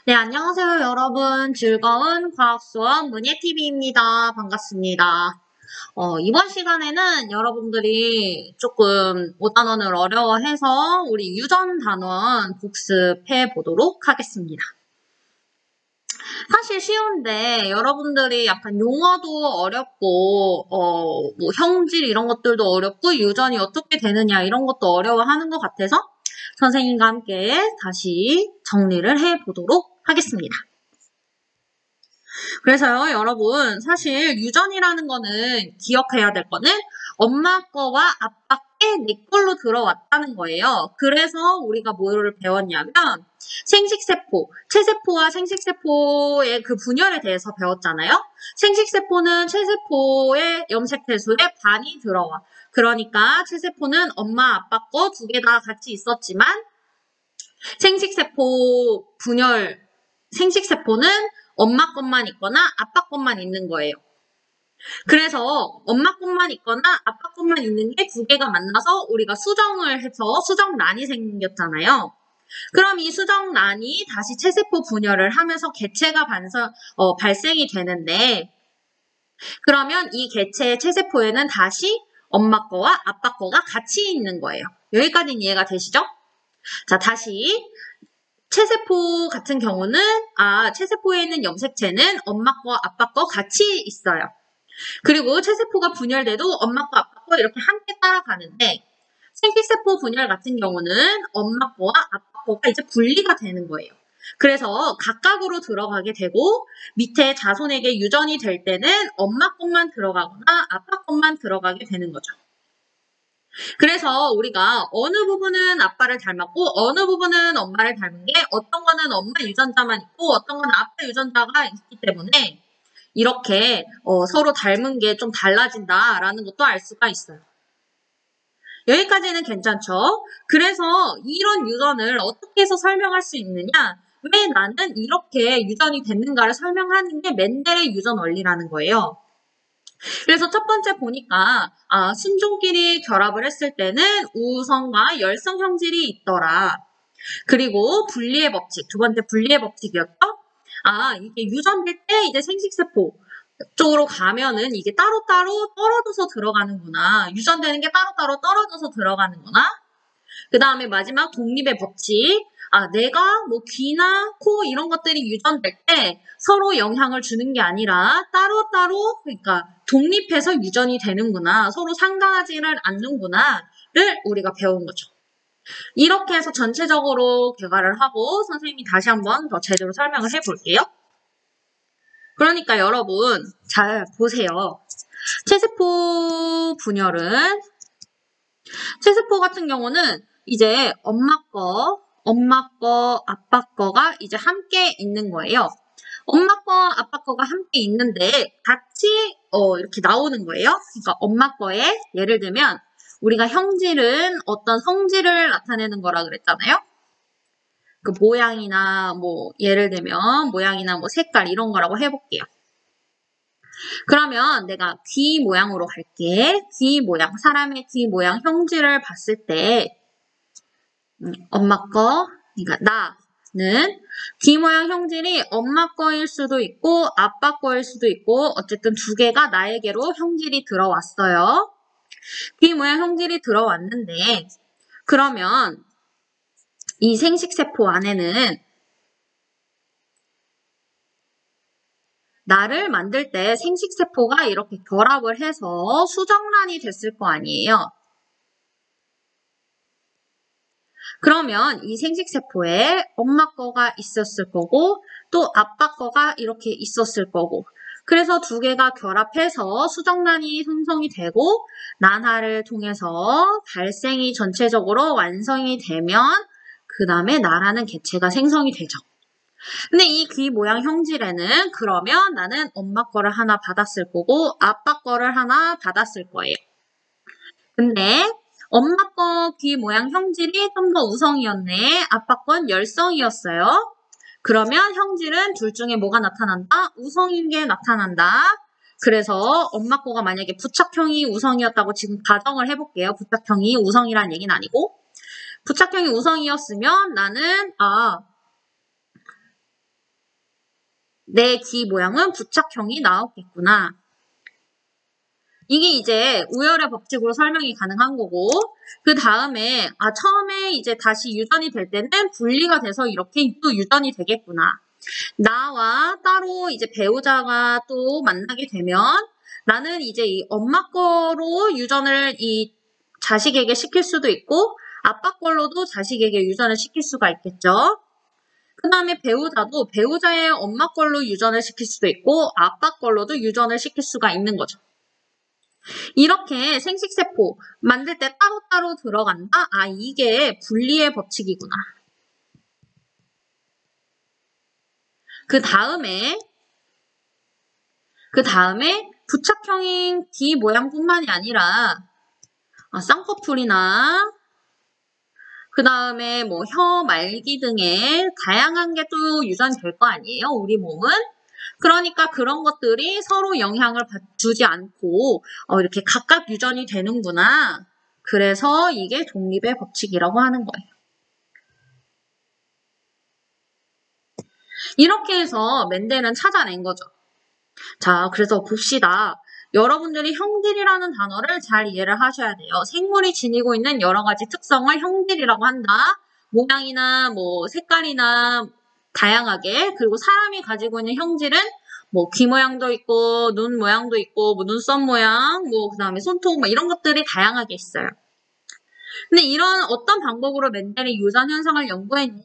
네, 안녕하세요, 여러분. 즐거운 과학 수업 문예TV입니다. 반갑습니다. 이번 시간에는 여러분들이 조금 5단원을 어려워해서 우리 유전 단원 복습해 보도록 하겠습니다. 사실 쉬운데 여러분들이 약간 용어도 어렵고 뭐 형질 이런 것들도 어렵고 유전이 어떻게 되느냐 이런 것도 어려워하는 것 같아서 선생님과 함께 다시 정리를 해보도록 하겠습니다. 그래서요, 여러분, 사실 유전이라는 거는 기억해야 될 거는 엄마 거와 아빠 내 걸로 들어왔다는 거예요. 그래서 우리가 뭐를 배웠냐면 생식세포, 체세포와 생식세포의 그 분열에 대해서 배웠잖아요. 생식세포는 체세포의 염색태수의 반이 들어와. 그러니까 체세포는 엄마, 아빠 거 두 개 다 같이 있었지만 생식세포 분열, 생식세포는 엄마 것만 있거나 아빠 것만 있는 거예요. 그래서 엄마 것만 있거나 아빠 것만 있는 게 두 개가 만나서 우리가 수정을 해서 수정란이 생겼잖아요. 그럼 이 수정란이 다시 체세포 분열을 하면서 개체가 발생이 되는데 그러면 이 개체의 체세포에는 다시 엄마 거와 아빠 거가 같이 있는 거예요. 여기까지는 이해가 되시죠? 자, 다시 체세포 같은 경우는 체세포에 있는 염색체는 엄마 거, 아빠 거 같이 있어요. 그리고 체세포가 분열돼도 엄마 거, 아빠 거 이렇게 함께 따라가는데 생식세포 분열 같은 경우는 엄마 거와 아빠 거가 이제 분리가 되는 거예요. 그래서 각각으로 들어가게 되고 밑에 자손에게 유전이 될 때는 엄마 것만 들어가거나 아빠 것만 들어가게 되는 거죠. 그래서 우리가 어느 부분은 아빠를 닮았고 어느 부분은 엄마를 닮은 게 어떤 거는 엄마 유전자만 있고 어떤 거는 아빠 유전자가 있기 때문에 이렇게 서로 닮은 게 좀 달라진다라는 것도 알 수가 있어요. 여기까지는 괜찮죠? 그래서 이런 유전을 어떻게 해서 설명할 수 있느냐? 왜 나는 이렇게 유전이 됐는가를 설명하는 게 멘델의 유전 원리라는 거예요. 그래서 첫 번째 보니까 신종끼리 결합을 했을 때는 우성과 열성 형질이 있더라. 그리고 분리의 법칙, 두 번째 분리의 법칙이었죠. 이게 유전될 때 이제 생식세포 쪽으로 가면은 이게 따로따로 떨어져서 들어가는구나. 유전되는 게 따로따로 떨어져서 들어가는구나. 그 다음에 마지막 독립의 법칙. 내가 뭐 귀나 코 이런 것들이 유전될 때 서로 영향을 주는 게 아니라 따로따로 그러니까 독립해서 유전이 되는구나. 서로 상관하지를 않는구나를 우리가 배운 거죠. 이렇게 해서 전체적으로 개괄을 하고 선생님이 다시 한번 더 제대로 설명을 해볼게요. 그러니까 여러분 잘 보세요. 체세포 분열은 체세포 같은 경우는 이제 엄마 거, 아빠 거가 이제 함께 있는 거예요. 엄마 거, 아빠 거가 함께 있는데 같이 이렇게 나오는 거예요. 그러니까 엄마 거에 예를 들면 우리가 형질은 어떤 성질을 나타내는 거라 그랬잖아요. 그 모양이나 뭐 예를 들면 모양이나 뭐 색깔 이런 거라고 해볼게요. 그러면 내가 귀 모양으로 갈게. 귀 모양, 사람의 귀 모양 형질을 봤을 때 엄마 거, 그러니까 나는 귀 모양 형질이 엄마 거일 수도 있고 아빠 거일 수도 있고 어쨌든 두 개가 나에게로 형질이 들어왔어요. 귀 모양 형질이 들어왔는데 그러면 이 생식세포 안에는 나를 만들 때 생식세포가 이렇게 결합을 해서 수정란이 됐을 거 아니에요. 그러면 이 생식세포에 엄마 거가 있었을 거고 또 아빠 거가 이렇게 있었을 거고 그래서 두 개가 결합해서 수정란이 형성이 되고 난하를 통해서 발생이 전체적으로 완성이 되면 그 다음에 나라는 개체가 생성이 되죠. 근데 이 귀 모양 형질에는 그러면 나는 엄마 거를 하나 받았을 거고 아빠 거를 하나 받았을 거예요. 근데 엄마 거 귀 모양 형질이 좀 더 우성이었네. 아빠 건 열성이었어요. 그러면 형질은 둘 중에 뭐가 나타난다? 우성인 게 나타난다. 그래서 엄마 거가 만약에 부착형이 우성이었다고 지금 가정을 해볼게요. 부착형이 우성이란 얘기는 아니고 부착형이 우성이었으면 나는 내 기 모양은 부착형이 나오겠구나. 이게 이제 우열의 법칙으로 설명이 가능한 거고, 그 다음에, 처음에 이제 다시 유전이 될 때는 분리가 돼서 이렇게 또 유전이 되겠구나. 나와 따로 이제 배우자가 또 만나게 되면 나는 이제 이 엄마 거로 유전을 이 자식에게 시킬 수도 있고, 아빠 걸로도 자식에게 유전을 시킬 수가 있겠죠. 그 다음에 배우자도 배우자의 엄마 걸로 유전을 시킬 수도 있고, 아빠 걸로도 유전을 시킬 수가 있는 거죠. 이렇게 생식세포 만들 때 따로따로 들어간다? 이게 분리의 법칙이구나. 그 다음에 부착형인 D 모양뿐만이 아니라 쌍꺼풀이나 그 다음에 뭐 혀, 말기 등의 다양한 게 또 유전될 거 아니에요, 우리 몸은? 그러니까 그런 것들이 서로 영향을 주지 않고 이렇게 각각 유전이 되는구나. 그래서 이게 독립의 법칙이라고 하는 거예요. 이렇게 해서 멘델은 찾아낸 거죠. 자, 그래서 봅시다. 여러분들이 형질이라는 단어를 잘 이해를 하셔야 돼요. 생물이 지니고 있는 여러 가지 특성을 형질이라고 한다. 모양이나 뭐 색깔이나 다양하게. 그리고 사람이 가지고 있는 형질은 뭐 귀 모양도 있고 눈 모양도 있고 뭐 눈썹 모양, 뭐 그다음에 손톱 뭐 이런 것들이 다양하게 있어요. 근데 이런 어떤 방법으로 멘델이 유전 현상을 연구했냐?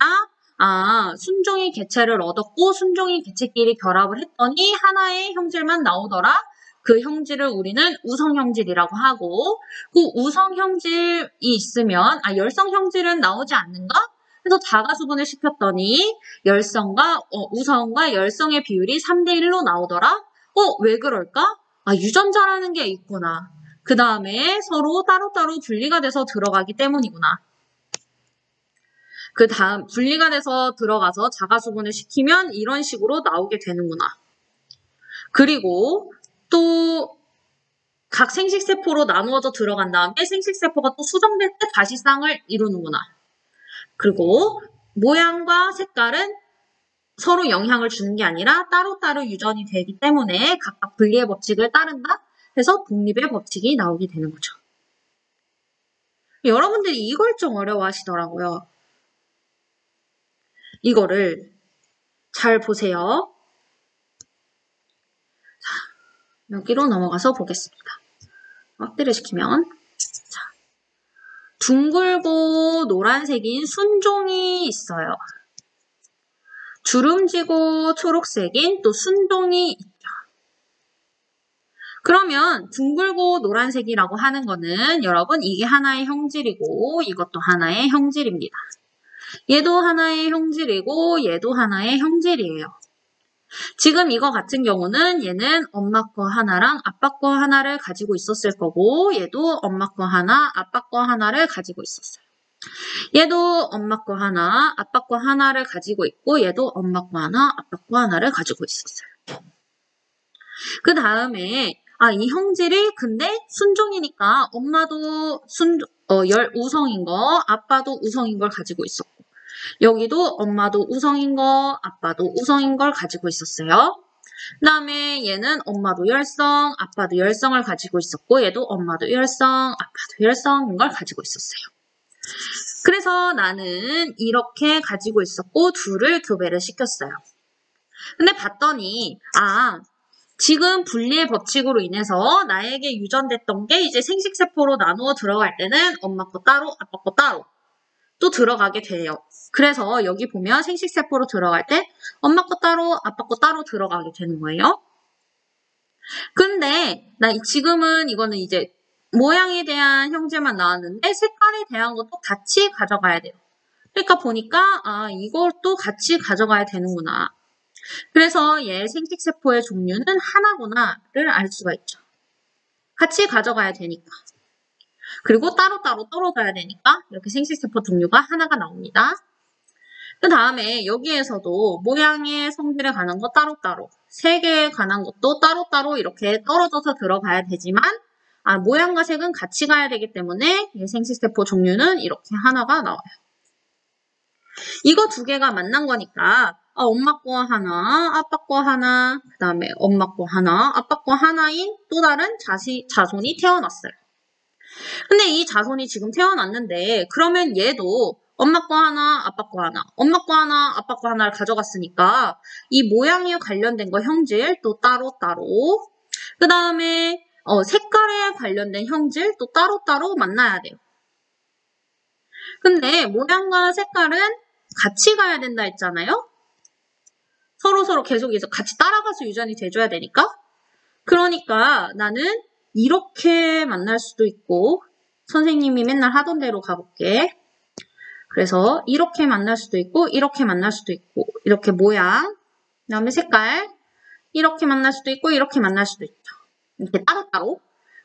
순종이 개체를 얻었고 순종이 개체끼리 결합을 했더니 하나의 형질만 나오더라. 그 형질을 우리는 우성 형질이라고 하고, 그 우성 형질이 있으면 열성 형질은 나오지 않는가? 그래서 자가수분을 시켰더니 열성과 우성과 열성의 비율이 3대1로 나오더라. 왜 그럴까? 유전자라는 게 있구나. 그 다음에 서로 따로따로 분리가 돼서 들어가기 때문이구나. 그 다음 분리가 돼서 들어가서 자가수분을 시키면 이런 식으로 나오게 되는구나. 그리고 또 각 생식세포로 나누어져 들어간 다음에 생식세포가 또 수정될 때 다시 쌍을 이루는구나. 그리고 모양과 색깔은 서로 영향을 주는 게 아니라 따로따로 유전이 되기 때문에 각각 분리의 법칙을 따른다. 해서 독립의 법칙이 나오게 되는 거죠. 여러분들이 이걸 좀 어려워하시더라고요. 이거를 잘 보세요. 자, 여기로 넘어가서 보겠습니다. 확대를 시키면 자, 둥글고 노란색인 순종이 있어요. 주름지고 초록색인 또 순종이 있죠. 그러면 둥글고 노란색이라고 하는 거는 여러분 이게 하나의 형질이고 이것도 하나의 형질입니다. 얘도 하나의 형질이고 얘도 하나의 형질이에요. 지금 이거 같은 경우는 얘는 엄마 거 하나랑 아빠 거 하나를 가지고 있었을 거고 얘도 엄마 거 하나, 아빠 거 하나를 가지고 있었어요. 얘도 엄마 거 하나, 아빠 거 하나를 가지고 있고 얘도 엄마 거 하나, 아빠 거 하나를 가지고 있었어요. 그 다음에 이 형질이 근데 순종이니까 엄마도 우성인 거, 아빠도 우성인 걸 가지고 있었고 여기도 엄마도 우성인 거, 아빠도 우성인 걸 가지고 있었어요. 그 다음에 얘는 엄마도 열성, 아빠도 열성을 가지고 있었고 얘도 엄마도 열성, 아빠도 열성인 걸 가지고 있었어요. 그래서 나는 이렇게 가지고 있었고 둘을 교배를 시켰어요. 근데 봤더니 지금 분리의 법칙으로 인해서 나에게 유전됐던 게 이제 생식세포로 나누어 들어갈 때는 엄마 거 따로, 아빠 거 따로 또 들어가게 돼요. 그래서 여기 보면 생식세포로 들어갈 때 엄마 거 따로, 아빠 거 따로 들어가게 되는 거예요. 근데 지금은 이거는 이제 모양에 대한 형질만 나왔는데 색깔에 대한 것도 같이 가져가야 돼요. 그러니까 보니까 이것도 같이 가져가야 되는구나. 그래서 얘 생식세포의 종류는 하나구나를 알 수가 있죠. 같이 가져가야 되니까. 그리고 따로따로 떨어져야 되니까 이렇게 생식세포 종류가 하나가 나옵니다. 그 다음에 여기에서도 모양의 성질에 관한 거 따로따로, 색에 관한 것도 따로따로 이렇게 떨어져서 들어가야 되지만 모양과 색은 같이 가야 되기 때문에 이 생식세포 종류는 이렇게 하나가 나와요. 이거 두 개가 만난 거니까 엄마 거 하나, 아빠 거 하나, 그 다음에 엄마 거 하나, 아빠 거 하나인 또 다른 자손이 태어났어요. 근데 이 자손이 지금 태어났는데 그러면 얘도 엄마 거 하나, 아빠 거 하나, 엄마 거 하나, 아빠 거 하나를 가져갔으니까 이 모양에 관련된 거 형질 또 따로따로 그 다음에 색깔에 관련된 형질 또 따로따로 만나야 돼요. 근데 모양과 색깔은 같이 가야 된다 했잖아요. 서로 계속 같이 따라가서 유전이 돼줘야 되니까. 그러니까 나는 이렇게 만날 수도 있고 선생님이 맨날 하던 대로 가볼게. 그래서 이렇게 만날 수도 있고 이렇게 만날 수도 있고 이렇게 모양 그 다음에 색깔 이렇게 만날 수도 있고 이렇게 만날 수도 있죠. 이렇게 따로따로.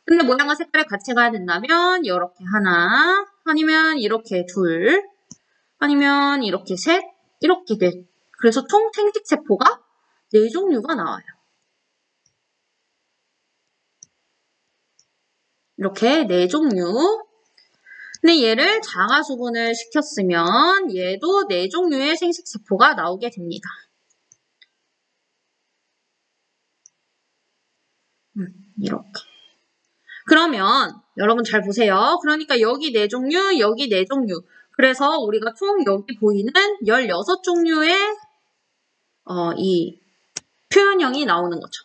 근데 모양과 색깔이 같이 가야 된다면 이렇게 하나 아니면 이렇게 둘 아니면 이렇게 셋 이렇게 넷. 그래서 총 생식세포가 4종류가 나와요. 이렇게 4종류. 근데 얘를 자가수분을 시켰으면 얘도 4종류의 생식세포가 나오게 됩니다. 이렇게. 그러면 여러분 잘 보세요. 그러니까 여기 4종류, 여기 4종류. 그래서 우리가 총 여기 보이는 16종류의 이 표현형이 나오는 거죠.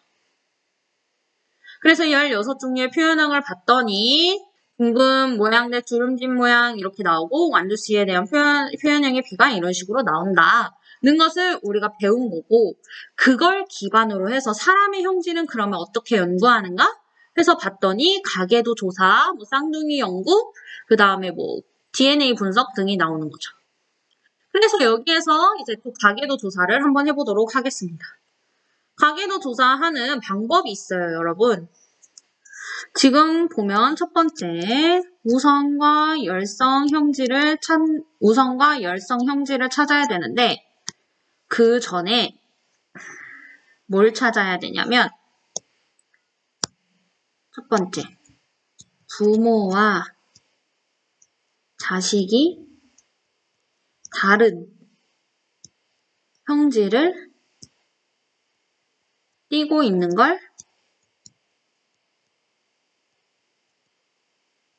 그래서 16종류의 표현형을 봤더니 둥근 모양 대 주름진 모양 이렇게 나오고 완두씨에 대한 표현형의 비가 이런 식으로 나온다는 것을 우리가 배운 거고 그걸 기반으로 해서 사람의 형질은 그러면 어떻게 연구하는가? 해서 봤더니 가계도 조사, 쌍둥이 연구, 그 다음에 DNA 분석 등이 나오는 거죠. 그래서 여기에서 이제 또 가계도 조사를 한번 해보도록 하겠습니다. 가계도 조사하는 방법이 있어요, 여러분. 지금 보면 첫 번째 우성과 열성 형질을 찾아야 되는데 그 전에 뭘 찾아야 되냐면 첫 번째 부모와 자식이 다른 형질을 띠고 있는 걸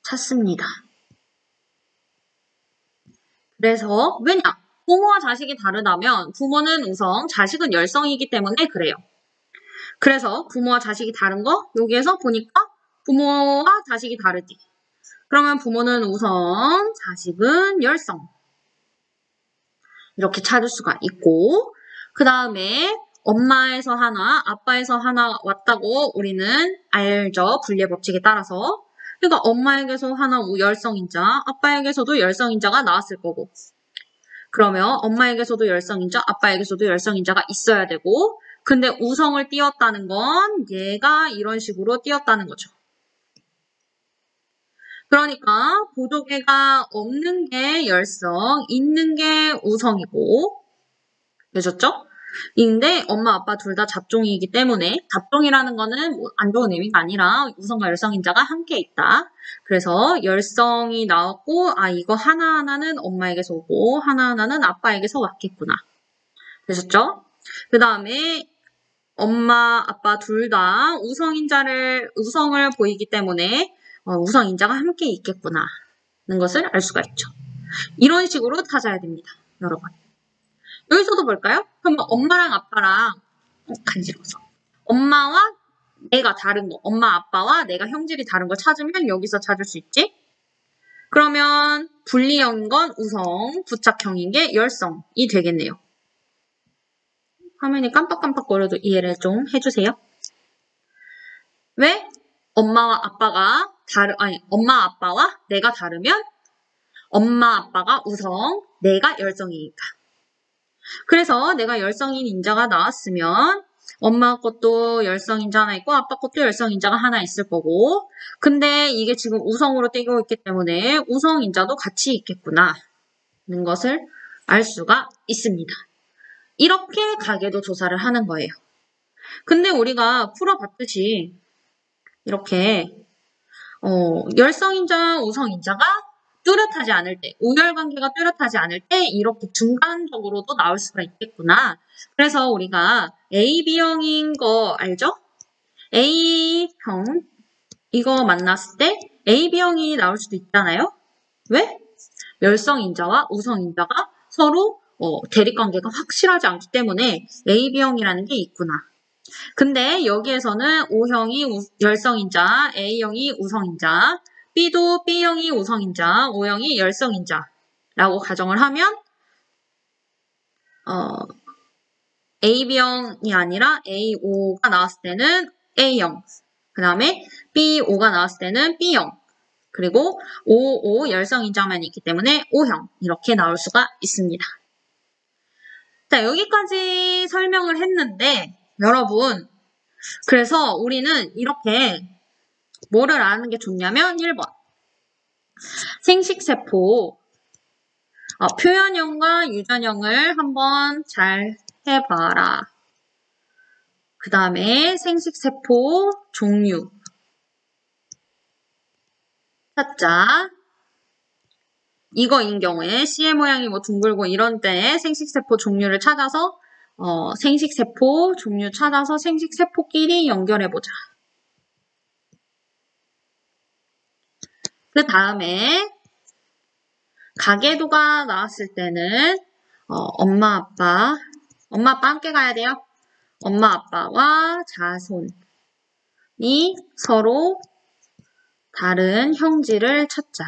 찾습니다. 그래서 왜냐? 부모와 자식이 다르다면 부모는 우성, 자식은 열성이기 때문에 그래요. 그래서 부모와 자식이 다른 거 여기에서 보니까 부모와 자식이 다르지. 그러면 부모는 우성, 자식은 열성. 이렇게 찾을 수가 있고 그 다음에 엄마에서 하나, 아빠에서 하나 왔다고 우리는 알죠. 분리의 법칙에 따라서. 그러니까 엄마에게서 하나 열성인자, 아빠에게서도 열성인자가 나왔을 거고 그러면 엄마에게서도 열성인자, 아빠에게서도 열성인자가 있어야 되고 근데 우성을 띄웠다는 건 얘가 이런 식으로 띄웠다는 거죠. 그러니까 보조개가 없는 게 열성, 있는 게 우성이고 되셨죠? 근데 엄마, 아빠 둘 다 잡종이기 때문에 잡종이라는 거는 안 좋은 의미가 아니라 우성과 열성인자가 함께 있다. 그래서 열성이 나왔고 이거 하나하나는 엄마에게서 오고 하나하나는 아빠에게서 왔겠구나. 되셨죠? 그 다음에 엄마, 아빠 둘 다 우성을 보이기 때문에 우성인자가 함께 있겠구나 하는 것을 알 수가 있죠. 이런 식으로 찾아야 됩니다. 여러분. 여기서도 볼까요? 그러면 엄마랑 아빠랑 간지러워서 엄마와 내가 다른 거, 엄마, 아빠와 내가 형질이 다른 걸 찾으면 여기서 찾을 수 있지? 그러면 분리형인 건 우성, 부착형인 게 열성이 되겠네요. 화면이 깜빡깜빡거려도 이해를 좀 해주세요. 왜? 엄마, 아빠와 내가 다르면 엄마, 아빠가 우성, 내가 열성이니까. 그래서 내가 열성인 인자가 나왔으면 엄마 것도 열성인자 하나 있고 아빠 것도 열성인자가 하나 있을 거고 근데 이게 지금 우성으로 떼고 있기 때문에 우성인자도 같이 있겠구나 하는 것을 알 수가 있습니다. 이렇게 가계도 조사를 하는 거예요. 근데 우리가 풀어봤듯이 이렇게 열성인자, 우성인자가 뚜렷하지 않을 때, 우열관계가 뚜렷하지 않을 때 이렇게 중간적으로도 나올 수가 있겠구나. 그래서 우리가 A, B형인 거 알죠? A형 이거 만났을 때 A, B형이 나올 수도 있잖아요. 왜? 열성인자와 우성인자가 서로 대립관계가 확실하지 않기 때문에 A, B형이라는 게 있구나. 근데 여기에서는 O형이 열성인자, A형이 우성인자, B도 B형이 우성인자, O형이 열성인자라고 가정을 하면 AB형이 아니라 AO가 나왔을 때는 A형, 그 다음에 BO가 나왔을 때는 B형, 그리고 OO 열성인자만 있기 때문에 O형 이렇게 나올 수가 있습니다. 자, 여기까지 설명을 했는데 여러분, 그래서 우리는 이렇게 뭐를 아는 게 좋냐면 1번 생식세포 표현형과 유전형을 한번 잘 해봐라. 그 다음에 생식세포 종류 찾자. 이거인 경우에 C의 모양이 뭐 둥글고 이런 때에 생식세포 종류를 찾아서 생식세포 종류 찾아서 생식세포끼리 연결해보자. 그 다음에 가계도가 나왔을 때는 엄마 아빠 함께 가야 돼요. 엄마 아빠와 자손이 서로 다른 형질을 찾자.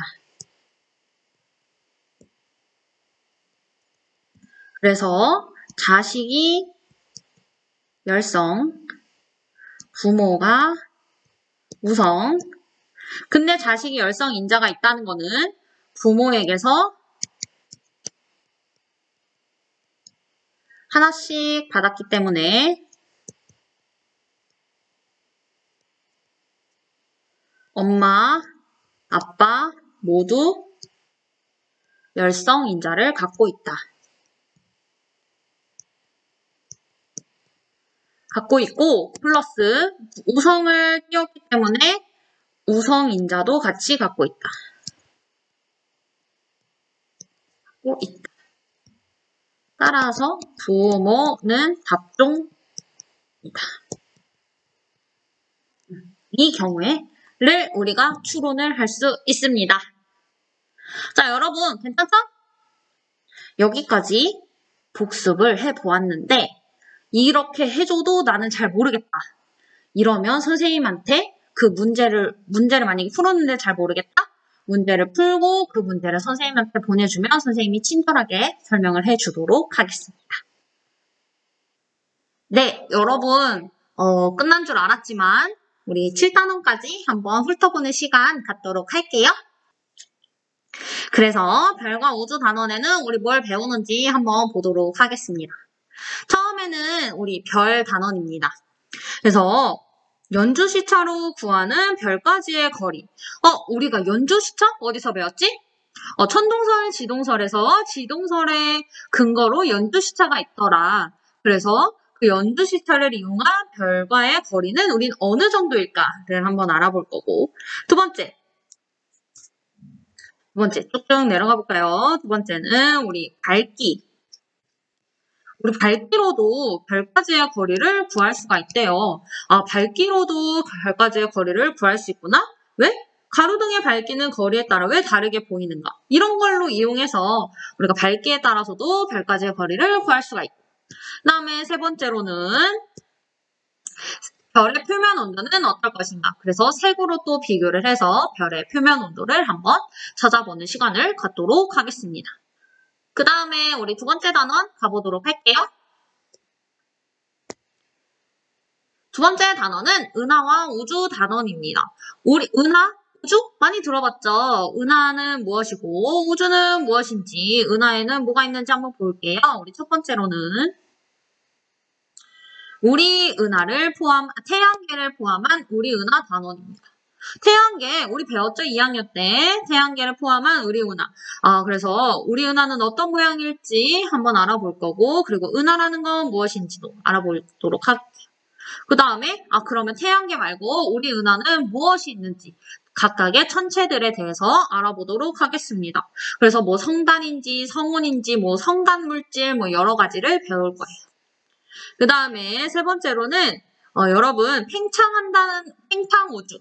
그래서 자식이 열성, 부모가 우성. 근데 자식이 열성인자가 있다는 거는 부모에게서 하나씩 받았기 때문에 엄마, 아빠 모두 열성인자를 갖고 있다. 갖고 있고 플러스 우성을 띄웠기 때문에 우성인자도 같이 갖고 있다. 갖고 있다. 따라서 부모는 답종이다. 이 경우에를 우리가 추론을 할 수 있습니다. 자, 여러분 괜찮죠? 여기까지 복습을 해보았는데 이렇게 해줘도 나는 잘 모르겠다. 이러면 선생님한테 그 문제를 만약에 풀었는데 잘 모르겠다? 문제를 풀고 그 문제를 선생님한테 보내주면 선생님이 친절하게 설명을 해주도록 하겠습니다. 네, 여러분 끝난 줄 알았지만 우리 7단원까지 한번 훑어보는 시간 갖도록 할게요. 그래서 별과 우주 단원에는 우리 뭘 배우는지 한번 보도록 하겠습니다. 처음에는 우리 별 단원입니다. 그래서 연주시차로 구하는 별까지의 거리. 우리가 연주시차? 어디서 배웠지? 천동설, 지동설에서 지동설의 근거로 연주시차가 있더라. 그래서 그 연주시차를 이용한 별과의 거리는 우린 어느 정도일까를 한번 알아볼 거고. 두 번째 쭉쭉 내려가 볼까요? 두 번째는 우리 밝기. 우리 밝기로도 별까지의 거리를 구할 수가 있대요. 밝기로도 별까지의 거리를 구할 수 있구나? 왜? 가로등의 밝기는 거리에 따라 왜 다르게 보이는가? 이런 걸로 이용해서 우리가 밝기에 따라서도 별까지의 거리를 구할 수가 있고. 그 다음에 세 번째로는 별의 표면 온도는 어떨 것인가? 그래서 색으로 또 비교를 해서 별의 표면 온도를 한번 찾아보는 시간을 갖도록 하겠습니다. 그 다음에 우리 두 번째 단원 가보도록 할게요. 두 번째 단원은 은하와 우주 단원입니다. 우리 은하, 우주? 많이 들어봤죠? 은하는 무엇이고 우주는 무엇인지, 은하에는 뭐가 있는지 한번 볼게요. 우리 첫 번째로는 우리 은하를 태양계를 포함한 우리 은하 단원입니다. 태양계, 우리 배웠죠? 2학년 때 태양계를 포함한 우리 은하. 그래서 우리 은하는 어떤 모양일지 한번 알아볼 거고, 그리고 은하라는 건 무엇인지도 알아보도록 할게요. 그 다음에 그러면 태양계 말고 우리 은하는 무엇이 있는지 각각의 천체들에 대해서 알아보도록 하겠습니다. 그래서 뭐 성단인지 성운인지 뭐 성단물질 뭐 여러 가지를 배울 거예요. 그 다음에 세 번째로는 여러분 팽창우주.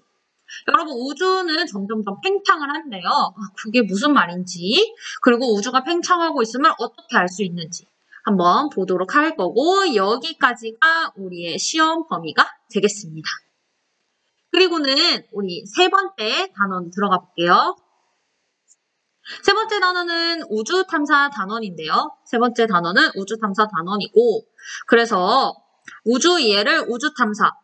여러분 우주는 점점점 팽창을 한대요. 그게 무슨 말인지 그리고 우주가 팽창하고 있으면 어떻게 알 수 있는지 한번 보도록 할 거고 여기까지가 우리의 시험 범위가 되겠습니다. 그리고는 우리 세 번째 단원 들어가 볼게요. 세 번째 단원은 우주탐사 단원인데요. 세 번째 단원은 우주탐사 단원이고 그래서 우주 이해를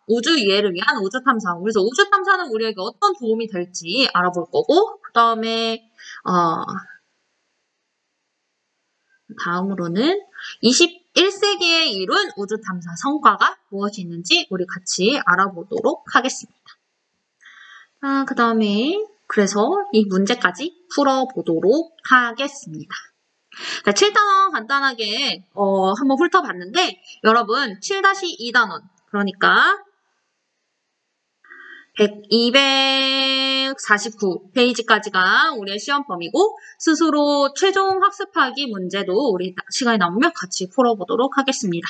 우주 이해를 위한 우주탐사. 그래서 우주탐사는 우리에게 어떤 도움이 될지 알아볼 거고 그 다음에 다음으로는 21세기에 이룬 우주탐사 성과가 무엇이 있는지 우리 같이 알아보도록 하겠습니다. 그 다음에 그래서 이 문제까지 풀어보도록 하겠습니다. 자, 7단원 간단하게 한번 훑어봤는데 여러분 7-2단원 그러니까 249페이지까지가 우리의 시험 범위고 스스로 최종 학습하기 문제도 우리 시간이 남으면 같이 풀어보도록 하겠습니다.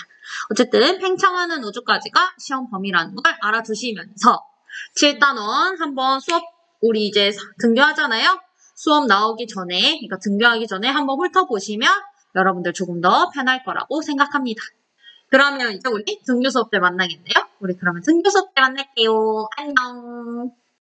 어쨌든 팽창하는 우주까지가 시험 범위라는 걸 알아두시면서 7단원 한번 수업 우리 이제 등교하잖아요. 수업 나오기 전에 그러니까 등교하기 전에 한번 훑어보시면 여러분들 조금 더 편할 거라고 생각합니다. 그러면 이제 우리 등교 수업 때 만나겠네요. 우리 그러면 등교 수업 때 만날게요. 안녕.